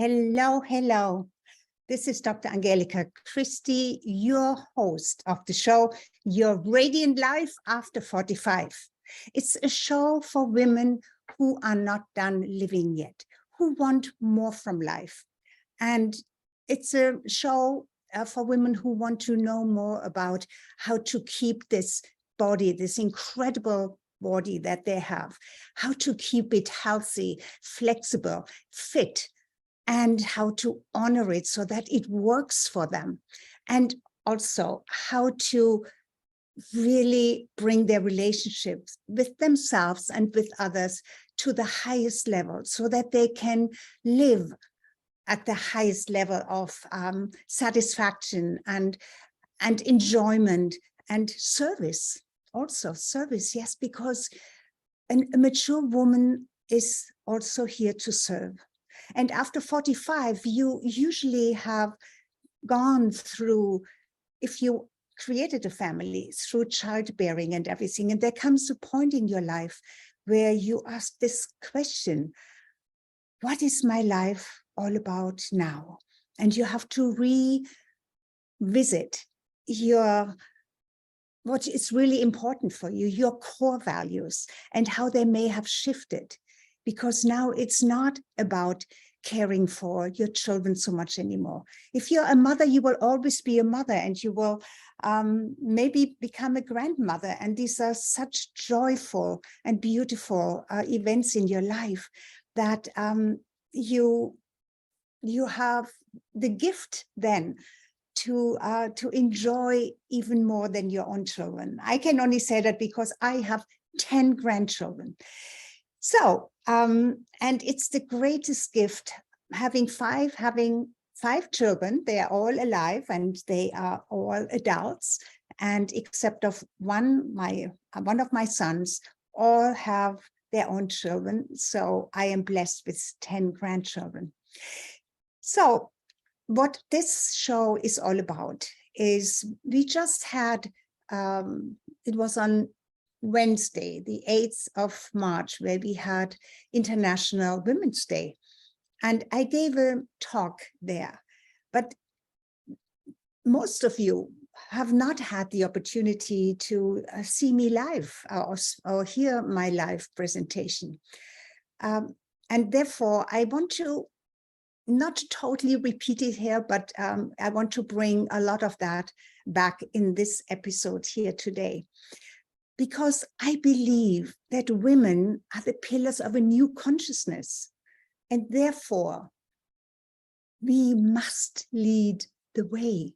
Hello, hello. This is Dr. Angelika Christie, your host of the show, Your Radiant Life After 45. It's a show for women who are not done living yet, who want more from life. And it's a show for women who want to know more about how to keep this body, this incredible body that they have, how to keep it healthy, flexible, fit, and how to honor it so that it works for them. And also how to really bring their relationships with themselves and with others to the highest level so that they can live at the highest level of satisfaction and enjoyment and service. Also service, yes, because a mature woman is also here to serve. And after 45, you usually have gone through, if you created a family, through childbearing and everything. And there comes a point in your life where you ask this question, what is my life all about now? And you have to revisit what is really important for you, your core values, and how they may have shifted. Because now it's not about caring for your children so much anymore. If you're a mother, you will always be a mother, and you will maybe become a grandmother. And these are such joyful and beautiful events in your life that you have the gift then to enjoy even more than your own children. I can only say that because I have 10 grandchildren. So, and it's the greatest gift, having five children. They are all alive and they are all adults. And except of one of my sons, all have their own children. So I am blessed with 10 grandchildren. So what this show is all about is we just had, it was on Wednesday, the 8th of March, where we had International Women's Day. And I gave a talk there, but most of you have not had the opportunity to see me live or hear my live presentation. And therefore, I want to not totally repeat it here, but I want to bring a lot of that back in this episode here today. Because I believe that women are the pillars of a new consciousness. And therefore, we must lead the way.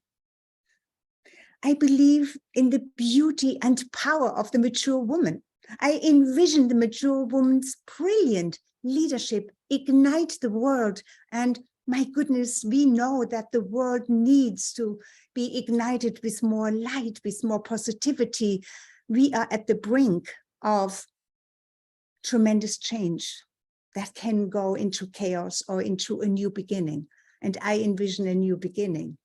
I believe in the beauty and power of the mature woman. I envision the mature woman's brilliant leadership ignite the world. And my goodness, we know that the world needs to be ignited with more light, with more positivity. We are at the brink of tremendous change that can go into chaos or into a new beginning. And I envision a new beginning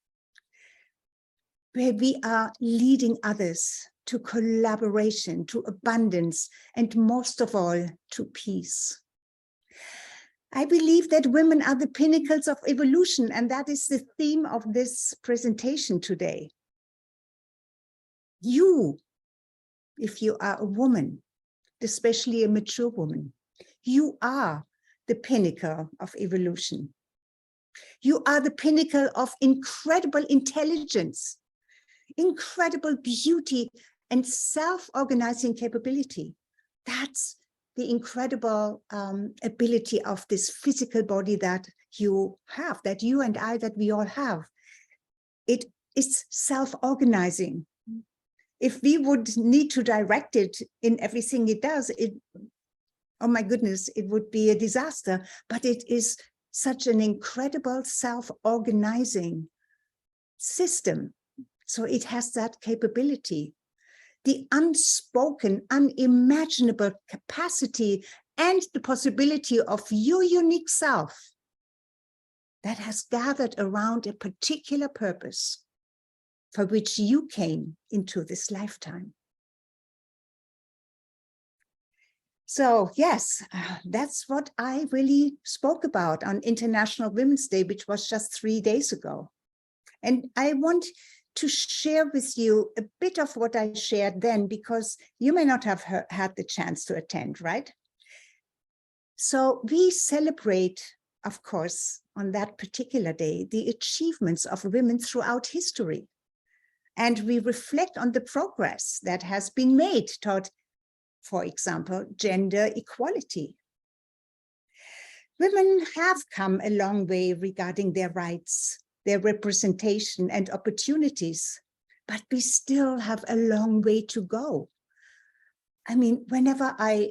where we are leading others to collaboration, to abundance, and most of all, to peace. I believe that women are the pinnacles of evolution, and that is the theme of this presentation today. You, if you are a woman, especially a mature woman, you are the pinnacle of evolution. You are the pinnacle of incredible intelligence, incredible beauty, and self-organizing capability. That's the incredible ability of this physical body that you have, that you and I, that we all have. It is self-organizing. If we would need to direct it in everything it does, oh my goodness, it would be a disaster. But it is such an incredible self-organizing system. So it has that capability, the unspoken, unimaginable capacity and the possibility of your unique self that has gathered around a particular purpose for which you came into this lifetime. So yes, that's what I really spoke about on International Women's Day, which was just 3 days ago. And I want to share with you a bit of what I shared then, because you may not have had the chance to attend, right? So we celebrate, of course, on that particular day, the achievements of women throughout history. And we reflect on the progress that has been made toward, for example, gender equality. Women have come a long way regarding their rights, their representation and opportunities, but we still have a long way to go. I mean, whenever I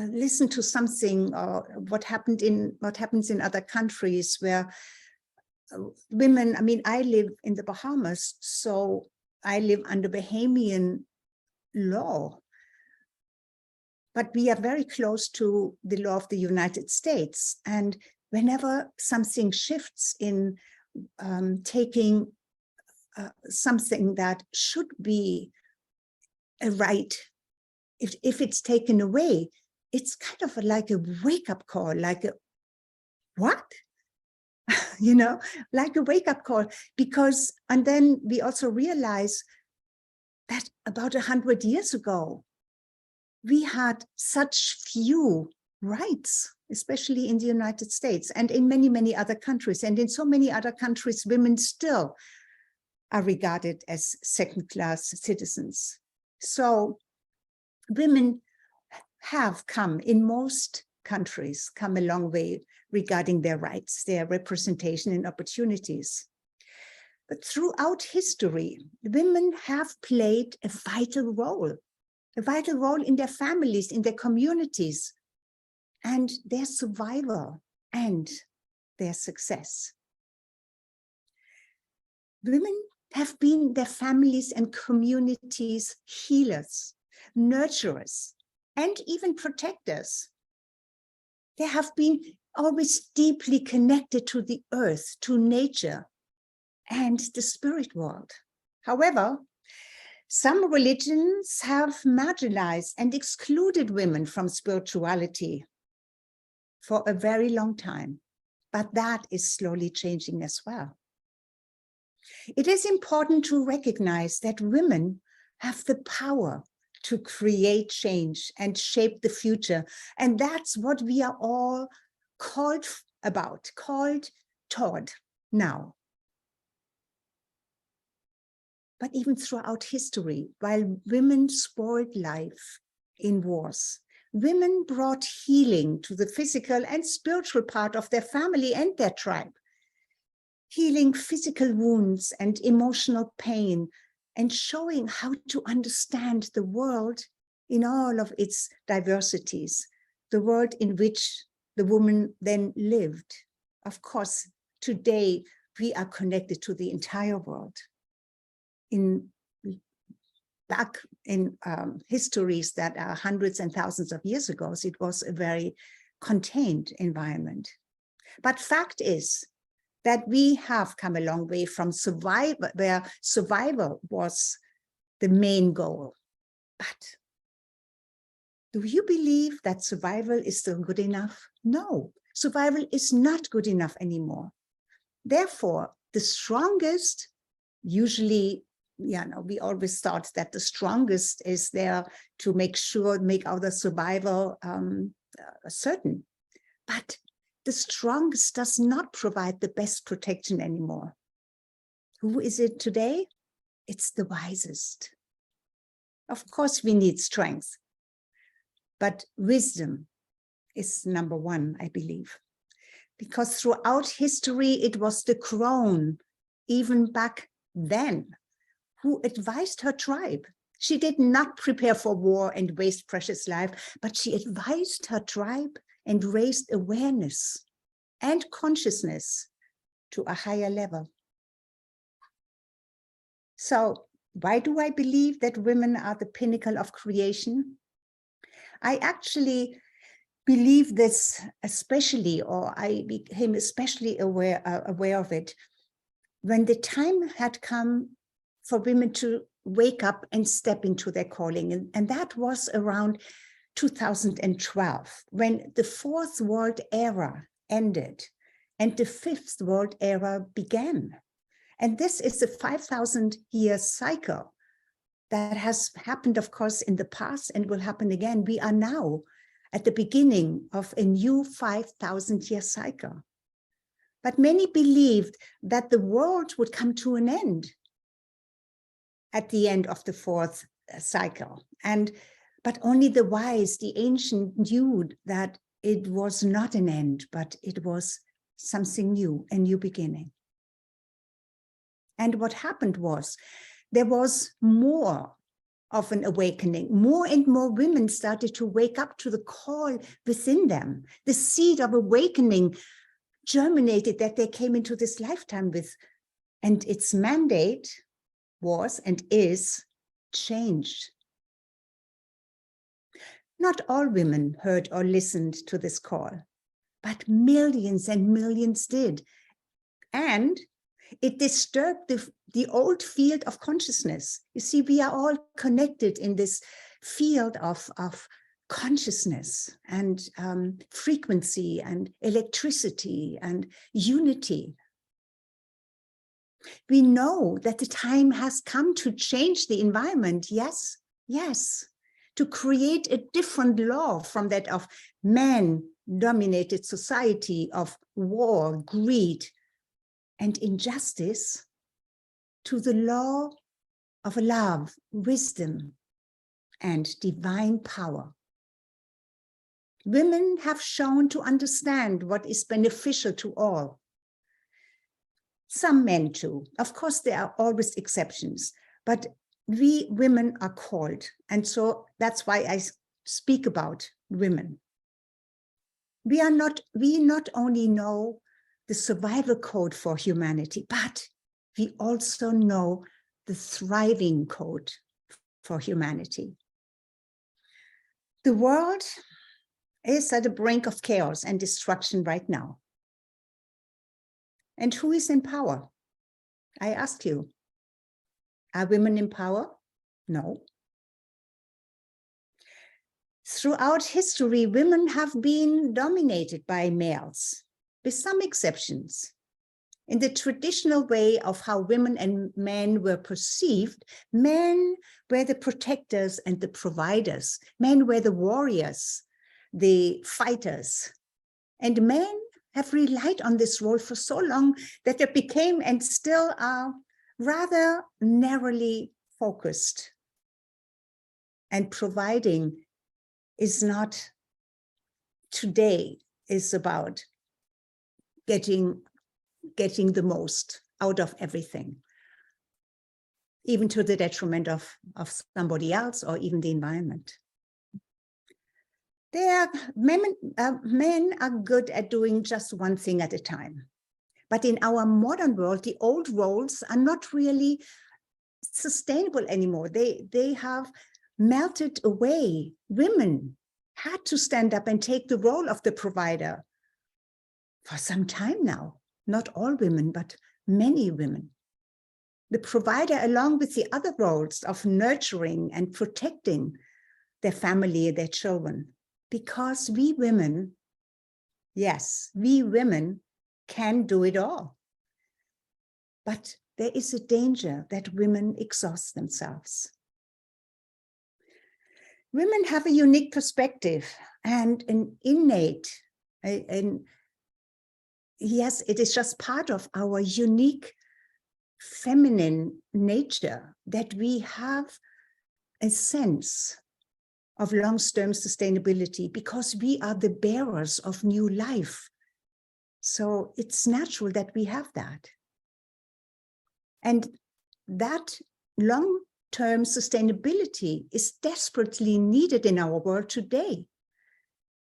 listen to something or what happens in other countries where women, I mean, I live in the Bahamas, so I live under Bahamian law, but we are very close to the law of the United States. And whenever something shifts in taking something that should be a right, if it's taken away, it's kind of like a wake-up call, like a, what? You know, like a wake-up call, because, and then we also realize that about 100 years ago, we had such few rights, especially in the United States and in many, many other countries. And in so many other countries, women still are regarded as second-class citizens. So women have come, in most countries, come a long way regarding their rights, their representation and opportunities. But throughout history, women have played a vital role in their families, in their communities, and their survival and their success. Women have been their families and communities' healers, nurturers, and even protectors. They have been always deeply connected to the earth, to nature, and the spirit world. However, some religions have marginalized and excluded women from spirituality for a very long time, but that is slowly changing as well. It is important to recognize that women have the power to create change and shape the future. And that's what we are all called toward now. But even throughout history, while women spoiled life in wars, women brought healing to the physical and spiritual part of their family and their tribe, healing physical wounds and emotional pain, and showing how to understand the world in all of its diversities, the world in which the woman then lived. Of course, today we are connected to the entire world. Back in histories that are hundreds and thousands of years ago, it was a very contained environment. But fact is that we have come a long way from survival, where survival was the main goal. But do you believe that survival is still good enough? No, survival is not good enough anymore. Therefore, the strongest, usually, we always thought that the strongest is there to make our survival certain. But the strongest does not provide the best protection anymore. Who is it today? It's the wisest. Of course, we need strength, but wisdom is number one, I believe. Because throughout history, it was the crone, even back then, who advised her tribe. She did not prepare for war and waste precious life, but she advised her tribe and raised awareness and consciousness to a higher level. So why do I believe that women are the pinnacle of creation? I actually believe this especially, or I became especially aware of it when the time had come for women to wake up and step into their calling. And that was around 2012, when the Fourth World Era ended and the Fifth World Era began. And this is a 5,000-year cycle that has happened, of course, in the past and will happen again. We are now at the beginning of a new 5,000-year cycle. But many believed that the world would come to an end at the end of the fourth cycle. But only the wise, the ancient, knew that it was not an end, but it was something new, a new beginning. And what happened was, there was more of an awakening. More and more women started to wake up to the call within them. The seed of awakening germinated that they came into this lifetime with. And its mandate was and is changed. Not all women heard or listened to this call, but millions and millions did. And it disturbed the old field of consciousness. You see, we are all connected in this field of consciousness and frequency and electricity and unity. We know that the time has come to change the environment. Yes, yes. To create a different law from that of man-dominated society, of war, greed, and injustice, to the law of love, wisdom, and divine power. Women have shown to understand what is beneficial to all. Some men too. Of course, there are always exceptions, but we women are called. And so that's why I speak about women. We not only know the survival code for humanity, but we also know the thriving code for humanity. The world is at the brink of chaos and destruction right now. And who is in power? I ask you, are women in power? No. Throughout history, women have been dominated by males, with some exceptions. In the traditional way of how women and men were perceived, men were the protectors and the providers. Men were the warriors, the fighters. And men have relied on this role for so long that they became and still are rather narrowly focused. And providing is not today, is about getting the most out of everything, even to the detriment of somebody else or even the environment. Men are good at doing just one thing at a time. But in our modern world, the old roles are not really sustainable anymore. They have melted away. Women had to stand up and take the role of the provider for some time now. Not all women, but many women. The provider, along with the other roles of nurturing and protecting their family, their children. Because we women, yes, we women can do it all. But there is a danger that women exhaust themselves. Women have a unique perspective and an innate, yes, it is just part of our unique feminine nature that we have a sense of long-term sustainability because we are the bearers of new life. So it's natural that we have that. And that long-term sustainability is desperately needed in our world today.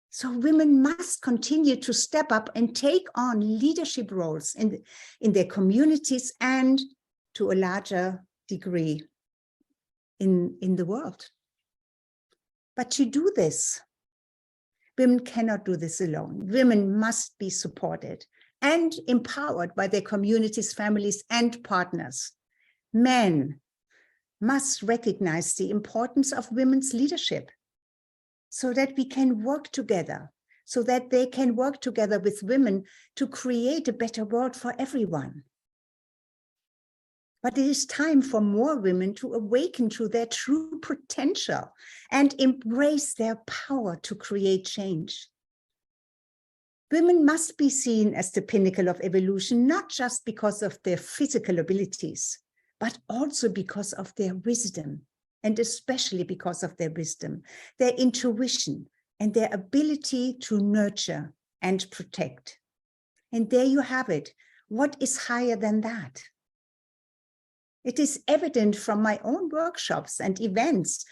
So women must continue to step up and take on leadership roles in their communities and to a larger degree in the world. But to do this, women cannot do this alone. Women must be supported and empowered by their communities, families, and partners. Men must recognize the importance of women's leadership so that we can work together, so that they can work together with women to create a better world for everyone. But it is time for more women to awaken to their true potential and embrace their power to create change. Women must be seen as the pinnacle of evolution, not just because of their physical abilities, but also because of their wisdom, and especially because of their wisdom, their intuition, and their ability to nurture and protect. And there you have it. What is higher than that? It is evident from my own workshops and events,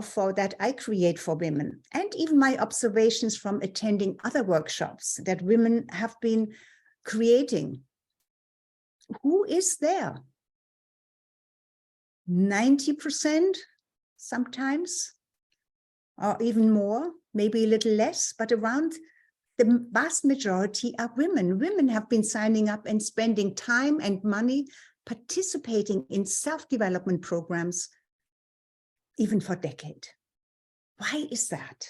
for that I create for women, and even my observations from attending other workshops that women have been creating. Who is there? 90% sometimes, or even more, maybe a little less, but around the vast majority are women. Women have been signing up and spending time and money participating in self-development programs even for decades. Why is that?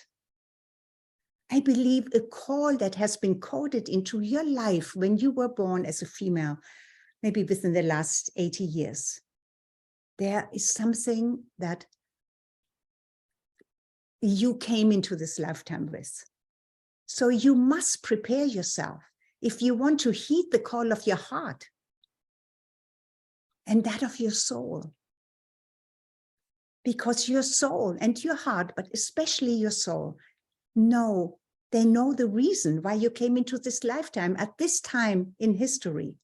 I believe a call that has been coded into your life when you were born as a female, maybe within the last 80 years. There is something that you came into this lifetime with. So you must prepare yourself if you want to heed the call of your heart and that of your soul. Because your soul and your heart, but especially your soul, they know the reason why you came into this lifetime at this time in history.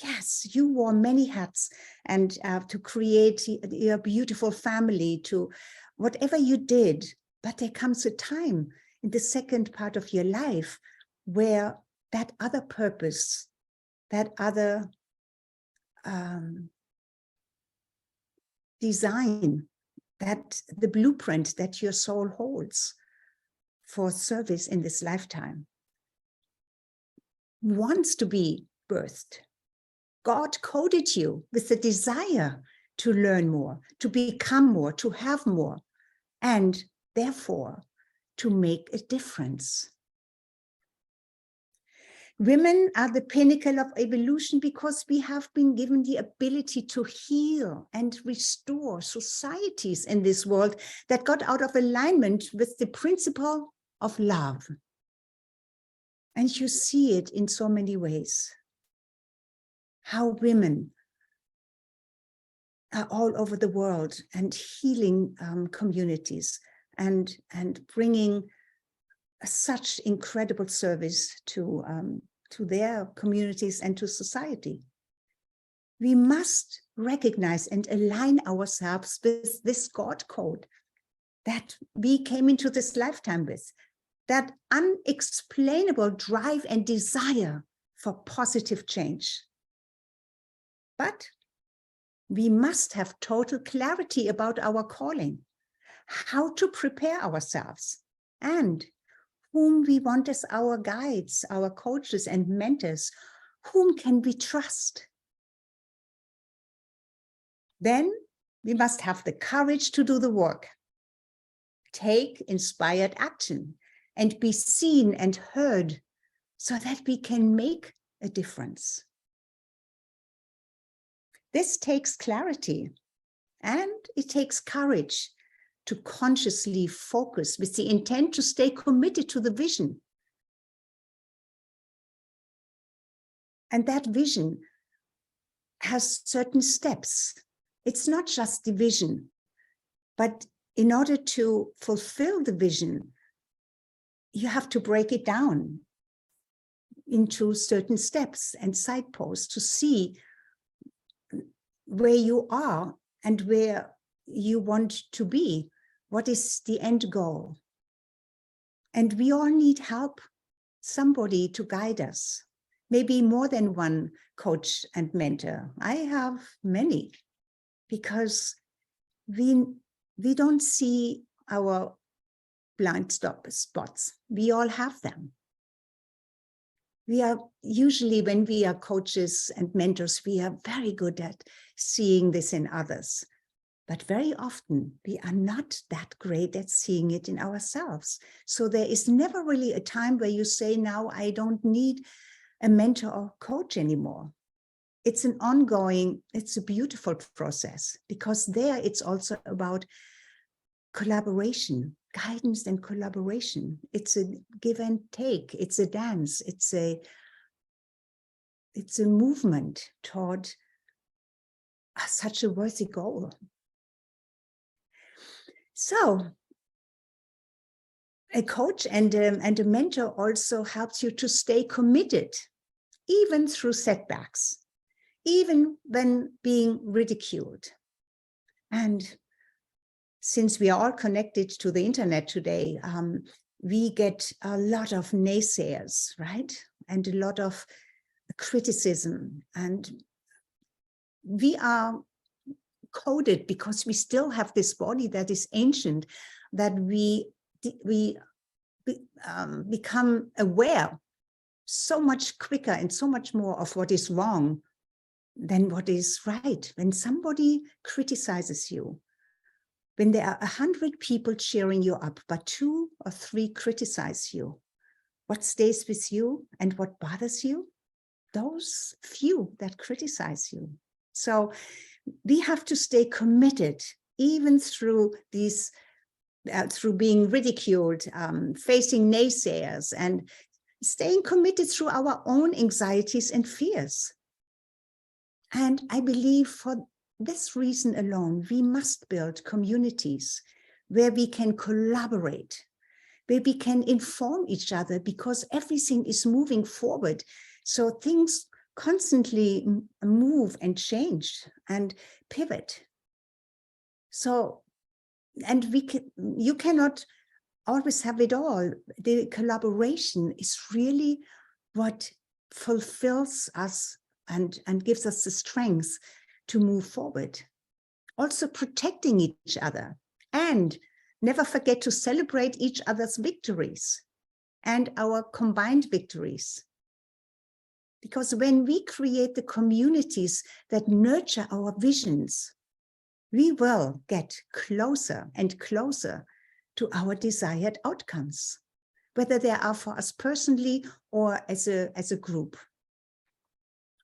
Yes, you wore many hats and to create your beautiful family, to whatever you did. But there comes a time in the second part of your life where that other purpose, that other design, that the blueprint that your soul holds for service in this lifetime wants to be birthed. God coded you with the desire to learn more, to become more, to have more, and therefore to make a difference. Women are the pinnacle of evolution because we have been given the ability to heal and restore societies in this world that got out of alignment with the principle of love. And you see it in so many ways. How women are all over the world and healing communities and bringing such incredible service to their communities and to society. We must recognize and align ourselves with this God code that we came into this lifetime with, that unexplainable drive and desire for positive change. But we must have total clarity about our calling, how to prepare ourselves, and whom we want as our guides, our coaches and mentors. Whom can we trust? Then we must have the courage to do the work, take inspired action, and be seen and heard so that we can make a difference. This takes clarity, and it takes courage to consciously focus with the intent to stay committed to the vision. And that vision has certain steps. It's not just the vision, but in order to fulfill the vision, you have to break it down into certain steps and signposts to see where you are and where you want to be. What is the end goal? And we all need help, somebody to guide us, maybe more than one coach and mentor. I have many, because we don't see our blind spots. We all have them. We are usually, when we are coaches and mentors, we are very good at seeing this in others. But very often we are not that great at seeing it in ourselves. So there is never really a time where you say, now I don't need a mentor or coach anymore. It's an ongoing, it's a beautiful process, because there it's also about collaboration, guidance and collaboration. It's a give and take, it's a dance, it's a movement toward such a worthy goal. So a coach and a mentor also helps you to stay committed, even through setbacks, even when being ridiculed. And since we are all connected to the internet today, we get a lot of naysayers, right? And a lot of criticism. And we are coded because we still have this body that is ancient, that we become aware so much quicker and so much more of what is wrong than what is right. When somebody criticizes you, when there are 100 people cheering you up, but 2 or 3 criticize you, what stays with you and what bothers you? Those few that criticize you. So we have to stay committed, even through these, through being ridiculed, facing naysayers, and staying committed through our own anxieties and fears. And I believe for this reason alone, we must build communities where we can collaborate, where we can inform each other, because everything is moving forward. So things constantly move and change and pivot. So, and you cannot always have it all. The collaboration is really what fulfills us and gives us the strength to move forward. Also protecting each other, and never forget to celebrate each other's victories and our combined victories. Because when we create the communities that nurture our visions, we will get closer and closer to our desired outcomes, whether they are for us personally or as a group,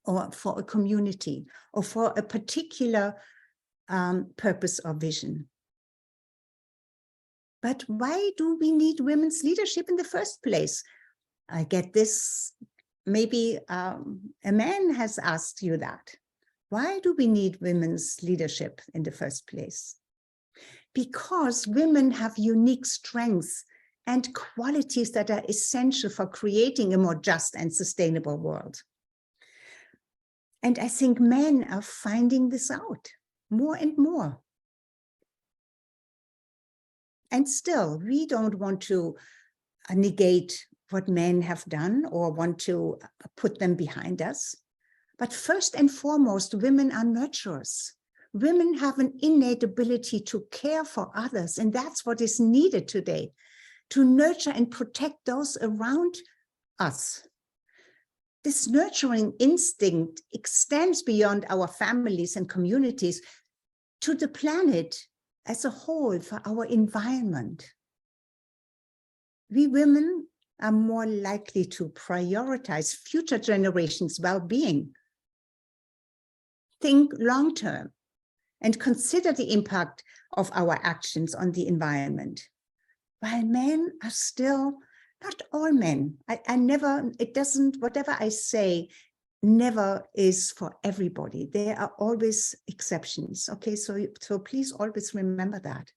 or for a community, or for a particular purpose or vision. But why do we need women's leadership in the first place? I get this, maybe a man has asked you that. Why do we need women's leadership in the first place? Because women have unique strengths and qualities that are essential for creating a more just and sustainable world. And I think men are finding this out more and more. And still, we don't want to negate what men have done or want to put them behind us. But first and foremost, women are nurturers. Women have an innate ability to care for others, and that's what is needed today, to nurture and protect those around us. This nurturing instinct extends beyond our families and communities to the planet as a whole, for our environment. We women are more likely to prioritize future generations' well-being, think long-term, and consider the impact of our actions on the environment. While men are still, not all men, I never, it doesn't, whatever I say, never is for everybody. There are always exceptions. Okay, so please always remember that.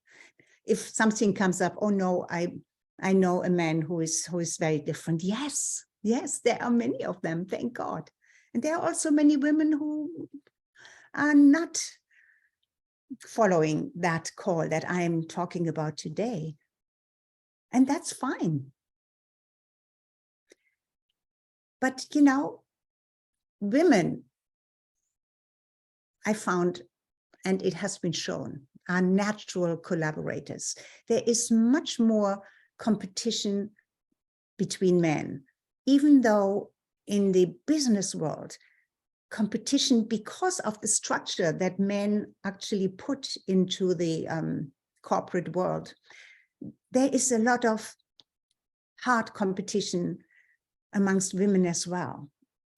If something comes up, oh no, I know a man who is very different. Yes, there are many of them, thank God. And there are also many women who are not following that call that I am talking about today. And that's fine. But, you know, women, I found, and it has been shown, are natural collaborators. There is much more competition between men, even though in the business world, competition because of the structure that men actually put into the corporate world. There is a lot of hard competition amongst women as well.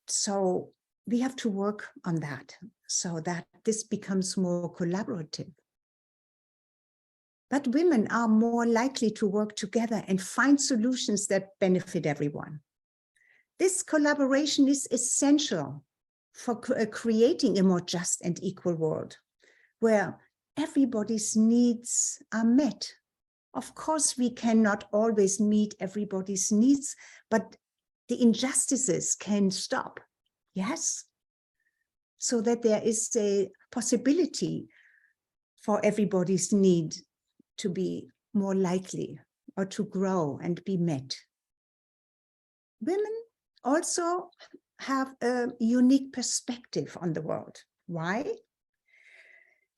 So we have to work on that so that this becomes more collaborative. But women are more likely to work together and find solutions that benefit everyone. This collaboration is essential for creating a more just and equal world where everybody's needs are met. Of course, we cannot always meet everybody's needs, but the injustices can stop, yes? So that there is a possibility for everybody's need to be more likely or to grow and be met. Women also have a unique perspective on the world. Why?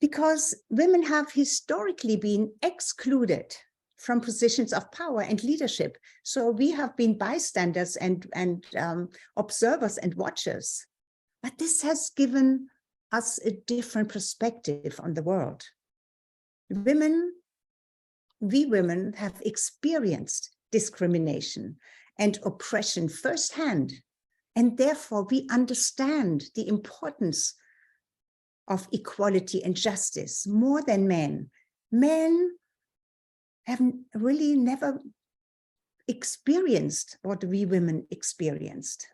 Because women have historically been excluded from positions of power and leadership. So we have been bystanders and observers and watchers. But this has given us a different perspective on the world. We women have experienced discrimination and oppression firsthand, and therefore we understand the importance of equality and justice more than men. Men have really never experienced what we women experienced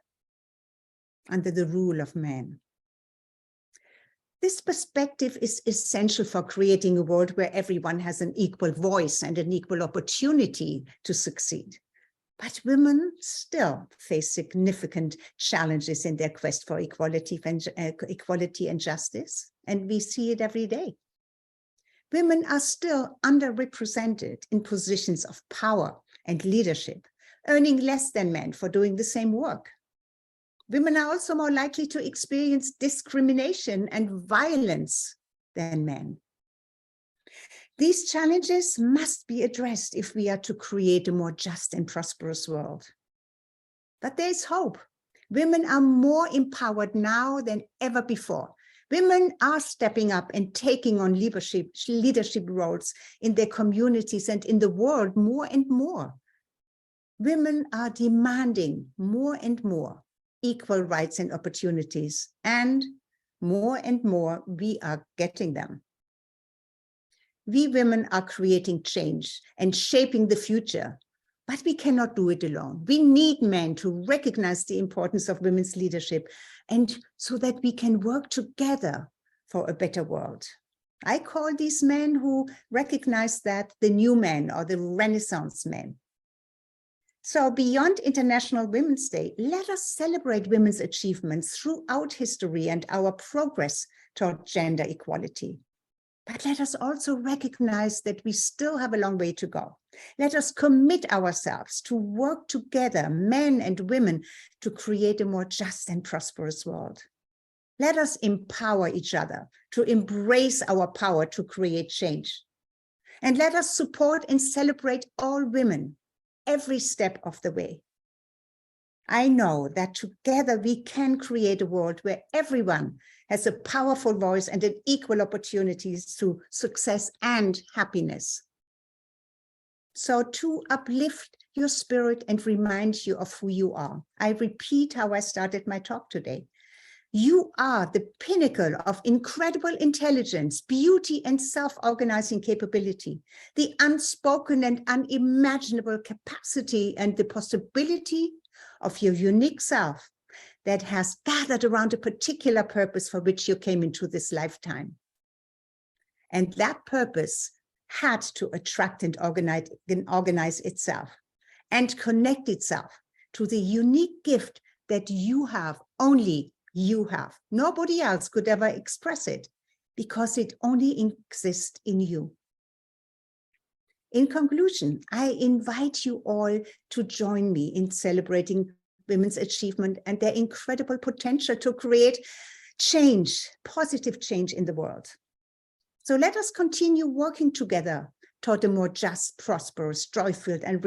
under the rule of men. This perspective is essential for creating a world where everyone has an equal voice and an equal opportunity to succeed. But women still face significant challenges in their quest for equality and justice, and we see it every day. Women are still underrepresented in positions of power and leadership, earning less than men for doing the same work. Women are also more likely to experience discrimination and violence than men. These challenges must be addressed if we are to create a more just and prosperous world. But there is hope. Women are more empowered now than ever before. Women are stepping up and taking on leadership roles in their communities and in the world more and more. Women are demanding more and more equal rights and opportunities, and more we are getting them. We women are creating change and shaping the future, but we cannot do it alone. We need men to recognize the importance of women's leadership, and so that we can work together for a better world. I call these men who recognize that the new men or the Renaissance men. So beyond International Women's Day, let us celebrate women's achievements throughout history and our progress toward gender equality. But let us also recognize that we still have a long way to go. Let us commit ourselves to work together, men and women, to create a more just and prosperous world. Let us empower each other to embrace our power to create change. And let us support and celebrate all women every step of the way. I know that together we can create a world where everyone has a powerful voice and an equal opportunities to success and happiness. So to uplift your spirit and remind you of who you are, I repeat how I started my talk today. You are the pinnacle of incredible intelligence, beauty, and self-organizing capability, the unspoken and unimaginable capacity and the possibility of your unique self that has gathered around a particular purpose for which you came into this lifetime. And that purpose had to attract and organize itself and connect itself to the unique gift that you have, only you have. Nobody else could ever express it because it only exists in you. In conclusion, I invite you all to join me in celebrating women's achievement and their incredible potential to create change, positive change in the world. So let us continue working together toward a more just, prosperous, joy-filled, and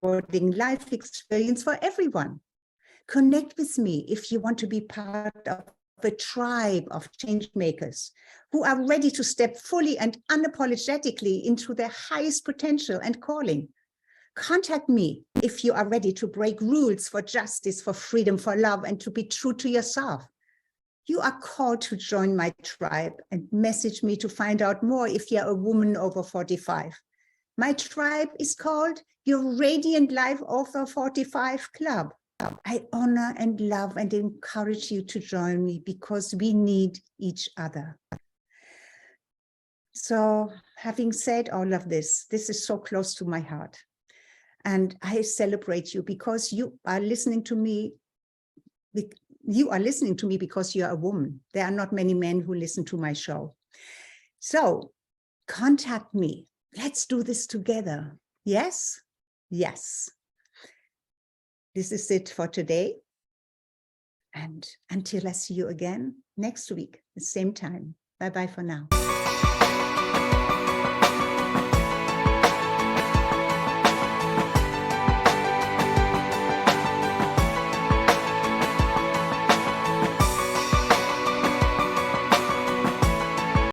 rewarding life experience for everyone. Connect with me if you want to be part of a tribe of change makers who are ready to step fully and unapologetically into their highest potential and calling. Contact me if you are ready to break rules for justice, for freedom, for love, and to be true to yourself. You are called to join my tribe, and message me to find out more if you're a woman over 45. My tribe is called your Radiant Life Over 45 Club. I honor and love and encourage you to join me because we need each other. So having said all of this, this is so close to my heart. And I celebrate you because you are listening to me. You are listening to me because you are a woman. There are not many men who listen to my show. So contact me. Let's do this together. Yes? Yes. This is it for today. And until I see you again next week, the same time. Bye-bye for now.